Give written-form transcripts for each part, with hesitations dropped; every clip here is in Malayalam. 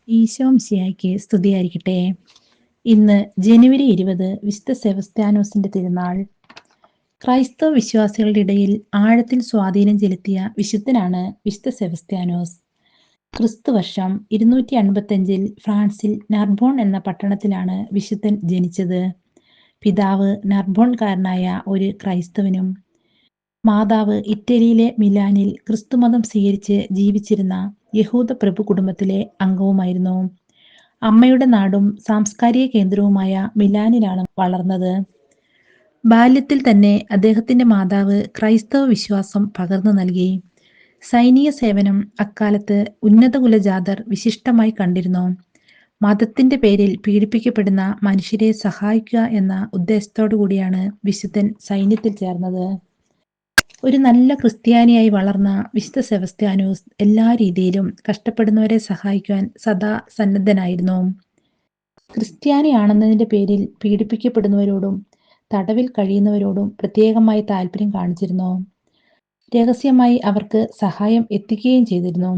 ഈശോമിശിഹായ്ക്ക് സ്തുതിയായിരിക്കട്ടെ. ഇന്ന് ജനുവരി 20 വിശുദ്ധ സെബസ്ത്യാനോസിന്റെ തിരുനാൾ. ക്രൈസ്തവ വിശ്വാസികളുടെ ഇടയിൽ ആഴത്തിൽ സ്വാധീനം ചെലുത്തിയ വിശുദ്ധനാണ് വിശുദ്ധ സെബസ്ത്യാനോസ്. ക്രിസ്തുവർഷം 255 ഫ്രാൻസിൽ നർബോൺ എന്ന പട്ടണത്തിലാണ് വിശുദ്ധൻ ജനിച്ചത്. പിതാവ് നർബോൺകാരനായ ഒരു ക്രൈസ്തവനും മാതാവ് ഇറ്റലിയിലെ മിലാനിൽ ക്രിസ്തുമതം സ്വീകരിച്ച് ജീവിച്ചിരുന്ന യഹൂദ പ്രഭു കുടുംബത്തിലെ അംഗവുമായിരുന്നു. അമ്മയുടെ നാടും സാംസ്കാരിക കേന്ദ്രവുമായ മിലാനിലാണ് വളർന്നത്. ബാല്യത്തിൽ തന്നെ അദ്ദേഹത്തിന്റെ മാതാവ് ക്രൈസ്തവ വിശ്വാസം പകർന്നു നൽകി. സൈനിക സേവനം അക്കാലത്ത് ഉന്നത കുലജാതർ വിശിഷ്ടമായി കണ്ടിരുന്നു. മതത്തിന്റെ പേരിൽ പീഡിപ്പിക്കപ്പെടുന്ന മനുഷ്യരെ സഹായിക്കുക എന്ന ഉദ്ദേശത്തോടു കൂടിയാണ് വിശുദ്ധൻ സൈന്യത്തിൽ ചേർന്നത്. ഒരു നല്ല ക്രിസ്ത്യാനിയായി വളർന്ന വിശുദ്ധ സെബസ്ത്യാനോസ് എല്ലാ രീതിയിലും കഷ്ടപ്പെടുന്നവരെ സഹായിക്കുവാൻ സദാ സന്നദ്ധനായിരുന്നു. ക്രിസ്ത്യാനിയാണെന്നതിന്റെ പേരിൽ പീഡിപ്പിക്കപ്പെടുന്നവരോടും തടവിൽ കഴിയുന്നവരോടും പ്രത്യേകമായി താല്പര്യം കാണിച്ചിരുന്നു. രഹസ്യമായി അവർക്ക് സഹായം എത്തിക്കുകയും ചെയ്തിരുന്നു.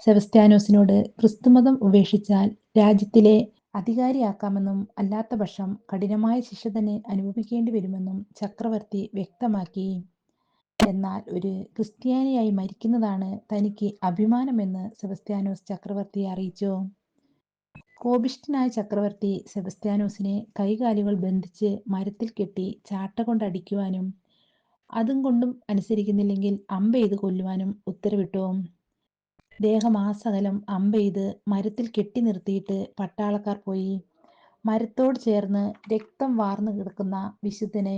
സെബസ്ത്യാനോസിനോട് ക്രിസ്തുമതം ഉപേക്ഷിച്ചാൽ രാജ്യത്തിലെ അധികാരിയാക്കാമെന്നും അല്ലാത്ത പക്ഷം കഠിനമായ ശിക്ഷ തന്നെ അനുഭവിക്കേണ്ടി വരുമെന്നും ചക്രവർത്തി വ്യക്തമാക്കി. എന്നാൽ ഒരു ക്രിസ്ത്യാനിയായി മരിക്കുന്നതാണ് തനിക്ക് അഭിമാനമെന്ന് സെബസ്ത്യാനോസ് ചക്രവർത്തിയെ അറിയിച്ചു. കോപിഷ്ഠനായ ചക്രവർത്തി സെബസ്ത്യാനോസിനെ കൈകാലുകൾ ബന്ധിച്ച് മരത്തിൽ കെട്ടി ചാട്ട കൊണ്ടടിക്കുവാനും അതും കൊണ്ടും അനുസരിക്കുന്നില്ലെങ്കിൽ അമ്പെയ്ത് കൊല്ലുവാനും ഉത്തരവിട്ടു. ദേഹമാസകലം അമ്പെയ്ത് മരത്തിൽ കെട്ടി നിർത്തിയിട്ട് പട്ടാളക്കാർ പോയി. മരത്തോട് ചേർന്ന് രക്തം വാർന്നു കിടക്കുന്ന വിശുദ്ധനെ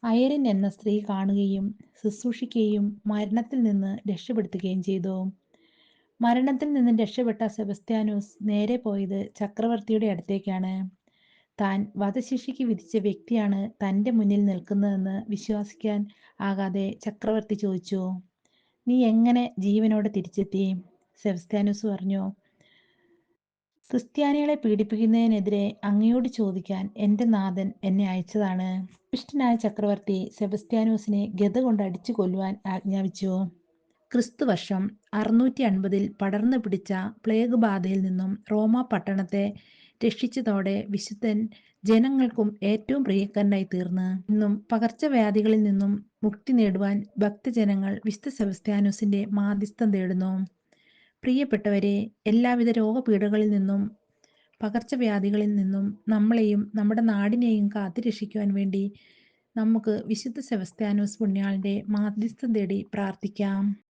അയരിൻ എന്ന സ്ത്രീ കാണുകയും ശുശ്രൂഷിക്കുകയും മരണത്തിൽ നിന്ന് രക്ഷപ്പെടുത്തുകയും ചെയ്തു. മരണത്തിൽ നിന്നും രക്ഷപ്പെട്ട സെബസ്ത്യാനോസ് നേരെ പോയത് ചക്രവർത്തിയുടെ അടുത്തേക്കാണ്. താൻ വധശിക്ഷയ്ക്ക് വിധിച്ച വ്യക്തിയാണ് തൻ്റെ മുന്നിൽ നിൽക്കുന്നതെന്ന് വിശ്വസിക്കാൻ ആകാതെ ചക്രവർത്തി ചോദിച്ചു, "നീ എങ്ങനെ ജീവനോടെ തിരിച്ചെത്തി?" സെബസ്ത്യാനോസ് പറഞ്ഞു, "ക്രിസ്ത്യാനികളെ പീഡിപ്പിക്കുന്നതിനെതിരെ അങ്ങയോട് ചോദിക്കാൻ എൻ്റെ നാഥൻ എന്നെ അയച്ചതാണ്." കോപിഷ്ഠനായ ചക്രവർത്തി സെബസ്ത്യാനോസിനെ ഗദ കൊണ്ട് അടിച്ചു കൊല്ലുവാൻ ആജ്ഞാപിച്ചു. ക്രിസ്തുവർഷം 650 പടർന്നു പിടിച്ച പ്ലേഗ് ബാധയിൽ നിന്നും റോമ പട്ടണത്തെ രക്ഷിച്ചതോടെ വിശുദ്ധൻ ജനങ്ങൾക്കും ഏറ്റവും പ്രിയങ്കരനായി തീർന്ന്. ഇന്നും പകർച്ചവ്യാധികളിൽ നിന്നും മുക്തി നേടുവാൻ ഭക്തജനങ്ങൾ വിശുദ്ധ സെബസ്ത്യാനോസിന്റെ മാധ്യസ്ഥം തേടുന്നു. പ്രിയപ്പെട്ടവരെ, എല്ലാവിധ രോഗപീഠകളിൽ നിന്നും പകർച്ചവ്യാധികളിൽ നിന്നും നമ്മളെയും നമ്മുടെ നാടിനെയും കാത്തുരക്ഷിക്കുവാൻ വേണ്ടി നമുക്ക് വിശുദ്ധ സെബസ്ത്യാനോസ് പുണ്യാളന്റെ മാധ്യസ്ഥം തേടി പ്രാർത്ഥിക്കാം.